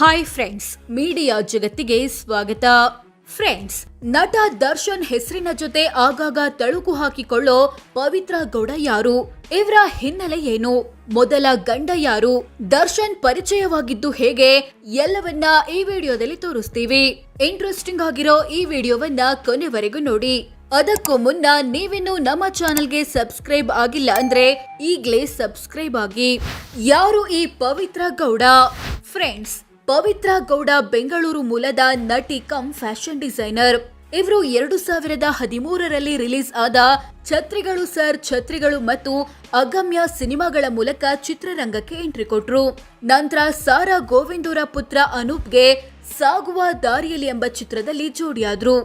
Hi friends, media ಜಗತ್ತಿಗೆ ಸ್ವಾಗತ. Friends, ನಟ ದರ್ಶನ್ ಹೆಸರಿನ ಜೊತೆ ಆಗಾಗ ತಳುಕು ಹಾಕಿಕೊಳ್ಳೋ ಪವಿತ್ರ ಗೌಡ ಯಾರು? ಇವರ ಹಿನ್ನೆಲೆ ಏನು? ಮೊದಲ ಗಂಡ ಯಾರು? ದರ್ಶನ್ ಪರಿಚಯವಾಗಿದ್ದು ಹೇಗೆ? ಎಲ್ಲವನ್ನ ಈ ವಿಡಿಯೋದಲ್ಲಿ ತೋರಿಸ್ತೀವಿ. ಇಂಟ್ರೆಸ್ಟಿಂಗ್ ಆಗಿರೋ ಈ ವಿಡಿಯೋವನ್ನ ಕೊನೆವರೆಗೂ ನೋಡಿ. ಅದಕ್ಕೂ ಮುನ್ನ ನೀವಿನ್ನು ನಮ್ಮ ಚಾನೆಲ್ಗೆ ಸಬ್ಸ್ಕ್ರೈಬ್ ಆಗಿಲ್ಲ ಅಂದ್ರೆ ಈಗ್ಲೇ ಸಬ್ಸ್ಕ್ರೈಬ್ ಆಗಿ. ಯಾರು ಈ ಪವಿತ್ರ ಗೌಡ? ಫ್ರೆಂಡ್ಸ್, ಪವಿತ್ರ ಗೌಡ ಬೆಂಗಳೂರು ಮೂಲದ ನಟಿ ಕಮ್ ಫ್ಯಾಷನ್ ಡಿಸೈನರ್. ಇವರು 2013ರಲ್ಲಿ ರಿಲೀಸ್ ಆದ ಛತ್ರಿಗಳು ಸರ್ ಛತ್ರಿಗಳು ಮತ್ತು ಅಗಮ್ಯ ಸಿನಿಮಾಗಳ ಮೂಲಕ ಚಿತ್ರರಂಗಕ್ಕೆ ಎಂಟ್ರಿ ಕೊಟ್ರು. ನಂತರ ಸಾರಾ ಗೋವಿಂದೂರ ಪುತ್ರ ಅನೂಪ್ಗೆ ಸಾಗುವ ದಾರಿಯಲ್ಲಿ ಎಂಬ ಚಿತ್ರದಲ್ಲಿ ಜೋಡಿಯಾದ್ರು.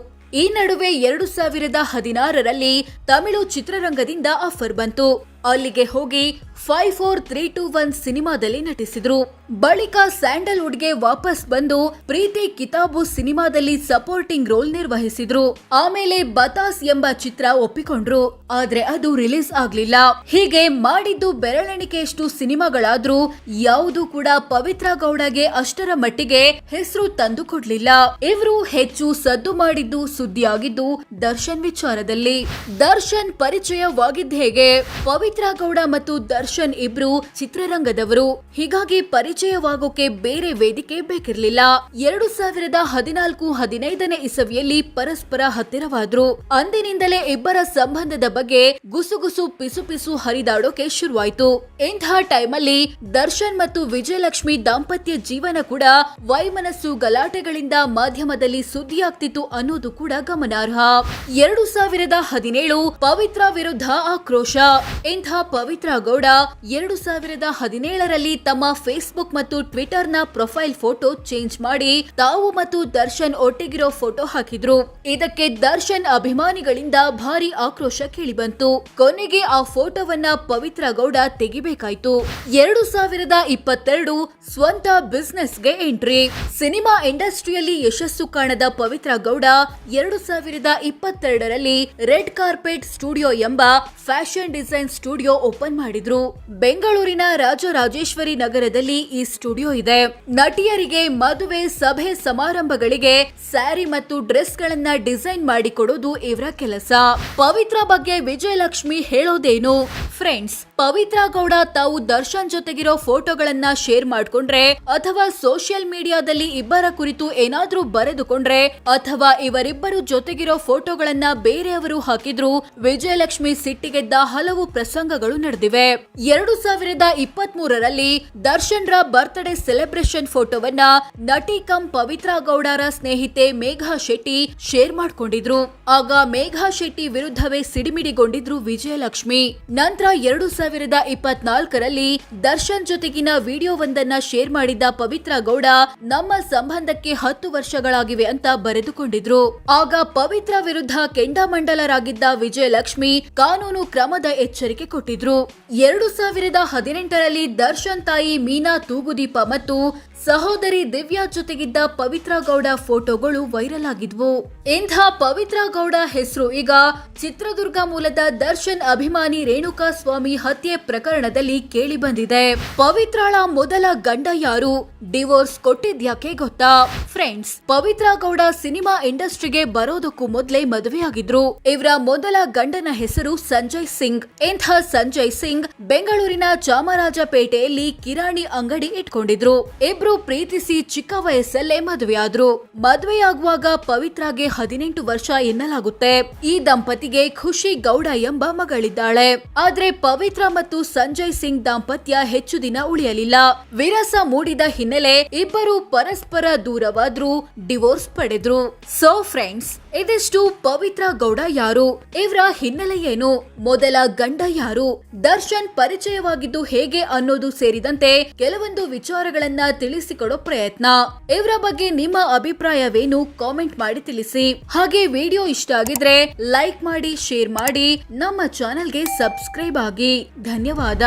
ಈ ನಡುವೆ 2016ರಲ್ಲಿ ತಮಿಳು ಚಿತ್ರರಂಗದಿಂದ ಆಫರ್ ಬಂತು. ಅಲ್ಲಿಗೆ ಹೋಗಿ 54-3-2-1 ಸಿನಿಮಾದಲ್ಲಿ ನಟಿಸಿದ್ರು. ಬಳಿಕ ಸ್ಯಾಂಡಲ್ವುಡ್ಗೆ ವಾಪಸ್ ಬಂದು ಪ್ರೀತಿ ಕಿತಾಬು ಸಿನಿಮಾದಲ್ಲಿ ಸಪೋರ್ಟಿಂಗ್ ರೋಲ್ ನಿರ್ವಹಿಸಿದ್ರು. ಆಮೇಲೆ ಬತಾಸ್ ಎಂಬ ಚಿತ್ರ ಒಪ್ಪಿಕೊಂಡ್ರು, ಆದ್ರೆ ಅದು ರಿಲೀಸ್ ಆಗ್ಲಿಲ್ಲ. ಹೀಗೆ ಮಾಡಿದ್ದು ಬೆರಳೆಣಿಕೆಯಷ್ಟು ಸಿನಿಮಾಗಳಾದ್ರೂ ಯಾವುದು ಕೂಡ ಪವಿತ್ರ ಗೌಡಗೆ ಅಷ್ಟರ ಮಟ್ಟಿಗೆ ಹೆಸರು ತಂದು ಕೊಡ್ಲಿಲ್ಲ. ಇವರು ಹೆಚ್ಚು ಸದ್ದು ಮಾಡಿದ್ದು ಸುದ್ದಿಯಾಗಿದ್ದು ದರ್ಶನ್ ವಿಚಾರದಲ್ಲಿ. ದರ್ಶನ್ ಪರಿಚಯವಾಗಿದ್ದ ಹೇಗೆ? ಪವಿತ್ರ ಗೌಡ ಮತ್ತು ದರ್ಶನ್ ಇಬ್ರು ಚಿತ್ರರಂಗದವರು, ಹೀಗಾಗಿ ಪರಿಚಯವಾಗೋಕೆ ಬೇರೆ ವೇದಿಕೆ ಬೇಕಿರ್ಲಿಲ್ಲ. 2014-15ನೇ ಇಸವಿಯಲ್ಲಿ ಪರಸ್ಪರ ಹತ್ತಿರವಾದ್ರು. ಅಂದಿನಿಂದಲೇ ಇಬ್ಬರ ಸಂಬಂಧದ ಬಗ್ಗೆ ಗುಸುಗುಸು ಪಿಸುಪಿಸು ಹರಿದಾಡೋಕೆ ಶುರುವಾಯ್ತು. ಇಂಥ ಟೈಮಲ್ಲಿ ದರ್ಶನ್ ಮತ್ತು ವಿಜಯಲಕ್ಷ್ಮಿ ದಾಂಪತ್ಯ ಜೀವನ ಕೂಡ ವೈಮನಸ್ಸು ಗಲಾಟೆಗಳಿಂದ ಮಾಧ್ಯಮದಲ್ಲಿ ಸುದ್ದಿಯಾಗ್ತಿತ್ತು ಅನ್ನೋದು ಕೂಡ ಗಮನಾರ್ಹ. 2017 ಪವಿತ್ರ ವಿರುದ್ಧ ಆಕ್ರೋಶ. ಇಂಥ ಪವಿತ್ರ ಗೌಡ 2017ರಲ್ಲಿ ತಮ್ಮ ಫೇಸ್ಬುಕ್ ಮತ್ತು ಟ್ವಿಟರ್ ನ ಪ್ರೊಫೈಲ್ ಫೋಟೋ ಚೇಂಜ್ ಮಾಡಿ ತಾವು ಮತ್ತು ದರ್ಶನ್ ಒಟ್ಟಿಗಿರೋ ಫೋಟೋ ಹಾಕಿದ್ರು. ಇದಕ್ಕೆ ದರ್ಶನ್ ಅಭಿಮಾನಿಗಳಿಂದ ಭಾರಿ ಆಕ್ರೋಶ ಕೇಳಿಬಂತು. ಕೊನೆಗೆ ಆ ಫೋಟೋವನ್ನ ಪವಿತ್ರ ಗೌಡ ತೆಗಿಬೇಕಾಯ್ತು. 2022 ಸ್ವಂತ ಬಿಸ್ನೆಸ್ಗೆ ಎಂಟ್ರಿ. ಸಿನಿಮಾ ಇಂಡಸ್ಟ್ರಿಯಲ್ಲಿ ಯಶಸ್ಸು ಕಾಣದ Pavithra Gowda 2022ರಲ್ಲಿ red carpet studio ಎಂಬ ಫ್ಯಾಷನ್ ಡಿಸೈನ್ ಸ್ಟುಡಿಯೋ ಓಪನ್ ಮಾಡಿದ್ರು. ಬೆಂಗಳೂರಿನ ರಾಜರಾಜೇಶ್ವರಿ ನಗರದಲ್ಲಿ ಈ ಸ್ಟುಡಿಯೋ ಇದೆ. ನಟಿಯರಿಗೆ ಮದುವೆ ಸಭೆ ಸಮಾರಂಭಗಳಿಗೆ ಸ್ಯಾರಿ ಮತ್ತು ಡ್ರೆಸ್ ಗಳನ್ನ ಡಿಸೈನ್ ಮಾಡಿಕೊಡೋದು ಇವರ ಕೆಲಸ. ಪವಿತ್ರ ಬಗ್ಗೆ ವಿಜಯಲಕ್ಷ್ಮಿ ಹೇಳೋದೇನು? ಫ್ರೆಂಡ್ಸ್, ಪವಿತ್ರ ಗೌಡ ತಾವು ದರ್ಶನ್ ಜೊತೆಗಿರೋ ಫೋಟೋಗಳನ್ನ ಶೇರ್ ಮಾಡ್ಕೊಂಡ್ರೆ ಅಥವಾ ಸೋಷಿಯಲ್ ಮೀಡಿಯಾದಲ್ಲಿ ಇಬ್ಬರ ಕುರಿತು ಏನಾದ್ರೂ ಬರೆದುಕೊಂಡ್ರೆ ಅಥವಾ ಇವರಿಬ್ಬರು ಜೊತೆಗಿರೋ ಫೋಟೋಗಳನ್ನ ಬೇರೆಯವರು ಹಾಕಿದ್ರು ವಿಜಯಲಕ್ಷ್ಮಿ ಸಿಟ್ಟಿಗೆದ್ದ ಹಲವು ಪ್ರಸಂಗಗಳು ನಡೆದಿವೆ. 2023ರಲ್ಲಿ ದರ್ಶನ್ ರ ಬರ್ತ್ಡೇ ಸೆಲೆಬ್ರೇಷನ್ ಫೋಟೋವನ್ನ ನಟಿ ಕಮ್ ಪವಿತ್ರ ಗೌಡರ ಸ್ನೇಹಿತೆ ಮೇಘಾ ಶೆಟ್ಟಿ ಶೇರ್ ಮಾಡ್ಕೊಂಡಿದ್ರು. ಆಗ ಮೇಘಾ ಶೆಟ್ಟಿ ವಿರುದ್ಧವೇ ಸಿಡಿಮಿಡಿಗೊಂಡಿದ್ರು ವಿಜಯಲಕ್ಷ್ಮಿ. ನಂತರ 2024ರಲ್ಲಿ ದರ್ಶನ್ ಜೊತೆಗಿನ ವಿಡಿಯೋವೊಂದನ್ನ ಶೇರ್ ಮಾಡಿದ್ದ ಪವಿತ್ರ ಗೌಡ ನಮ್ಮ ಸಂಬಂಧಕ್ಕೆ 10 ವರ್ಷಗಳಾಗಿವೆ ಅಂತ ಬರೆದುಕೊಂಡಿದ್ರು. ಆಗ ಪವಿತ್ರ ವಿರುದ್ಧ ಕೆಂಡಾಮಂಡಲರಾಗಿದ್ದ ವಿಜಯಲಕ್ಷ್ಮಿ ಕಾನೂನು ಕ್ರಮದ ಎಚ್ಚರಿಕೆ ಕೊಟ್ಟಿದ್ರು. 2018ರಲ್ಲಿ ದರ್ಶನ್ ತಾಯಿ ಮೀನಾ ತೂಗುದೀಪ ಮತ್ತು ಸಹೋದರಿ ದಿವ್ಯಾ ಜೊತೆಗಿದ್ದ ಪವಿತ್ರ ಗೌಡ ಫೋಟೋಗಳು ವೈರಲ್ ಆಗಿದ್ವು. ಇಂಥ ಪವಿತ್ರ ಗೌಡ ಹೆಸರು ಈಗ ಚಿತ್ರದುರ್ಗ ಮೂಲದ ದರ್ಶನ್ ಅಭಿಮಾನಿ ರೇಣುಕಾ ಸ್ವಾಮಿ ಹತ್ಯೆ ಪ್ರಕರಣದಲ್ಲಿ ಕೇಳಿ ಬಂದಿದೆ. ಪವಿತ್ರಳ ಮೊದಲ ಗಂಡ ಯಾರು? ಡಿವೋರ್ಸ್ ಕೊಟ್ಟಿದ್ಯಾಕೆ ಗೊತ್ತಾ? ಫ್ರೆಂಡ್ಸ್, ಪವಿತ್ರ ಗೌಡ ಸಿನಿಮಾ ಇಂಡಸ್ಟ್ರಿಗೆ ಬರೋದಕ್ಕೂ ಮೊದಲೇ ಮದುವೆಯಾಗಿದ್ರು. ಇವರ ಮೊದಲ ಗಂಡನ ಹೆಸರು ಸಂಜಯ್ ಸಿಂಗ್. ಇಂಥ ಸಂಜಯ್ ಸಿಂಗ್ ಬೆಂಗಳೂರಿನ ಚಾಮರಾಜಪೇಟೆಯಲ್ಲಿ ಕಿರಾಣಿ ಅಂಗಡಿ ಇಟ್ಕೊಂಡಿದ್ರು. ಇಬ್ರು ಪ್ರೀತಿಸಿ ಚಿಕ್ಕ ವಯಸ್ಸಲ್ಲೇ ಮದುವೆಯಾದ್ರು. ಮದುವೆಯಾಗುವಾಗ ಪವಿತ್ರಾಗೆ 18 ವರ್ಷ ಎನ್ನಲಾಗುತ್ತೆ. ಈ ದಂಪತಿಗೆ ಖುಷಿ ಗೌಡ ಎಂಬ ಮಗಳಿದ್ದಾಳೆ. ಆದ್ರೆ ಪವಿತ್ರ ಮತ್ತು ಸಂಜಯ್ ಸಿಂಗ್ ದಾಂಪತ್ಯ ಹೆಚ್ಚು ದಿನ ಉಳಿಯಲಿಲ್ಲ. ವಿರಸ ಮೂಡಿದ ಹಿನ್ನೆಲೆ ಇಬ್ಬರು ಪರಸ್ಪರ ದೂರವಾದ್ರು, ಡಿವೋರ್ಸ್ ಪಡೆದ್ರು. ಸೋ ಫ್ರೆಂಡ್ಸ್, ಇದಿಷ್ಟು ಪವಿತ್ರ ಗೌಡ ಯಾರು, ಇವರ ಹಿನ್ನೆಲೆ ಏನು, ಮೊದಲ ಗಂಡ ಯಾರು, ದರ್ಶನ್ ಪರಿಚಯವಾಗಿದ್ದು ಹೇಗೆ ಅನ್ನೋದು ಸೇರಿದಂತೆ ಕೆಲವೊಂದು ವಿಚಾರಗಳನ್ನ ತಿಳಿಸಿಕೊಡೋ ಪ್ರಯತ್ನ. ಇವರ ಬಗ್ಗೆ ನಿಮ್ಮ ಅಭಿಪ್ರಾಯವೇನು? ಕಾಮೆಂಟ್ ಮಾಡಿ ತಿಳಿಸಿ. ಹಾಗೆ ವಿಡಿಯೋ ಇಷ್ಟ ಆಗಿದ್ರೆ ಲೈಕ್ ಮಾಡಿ, ಶೇರ್ ಮಾಡಿ, ನಮ್ಮ ಚಾನೆಲ್ಗೆ ಸಬ್ಸ್ಕ್ರೈಬ್ ಆಗಿ. ಧನ್ಯವಾದ.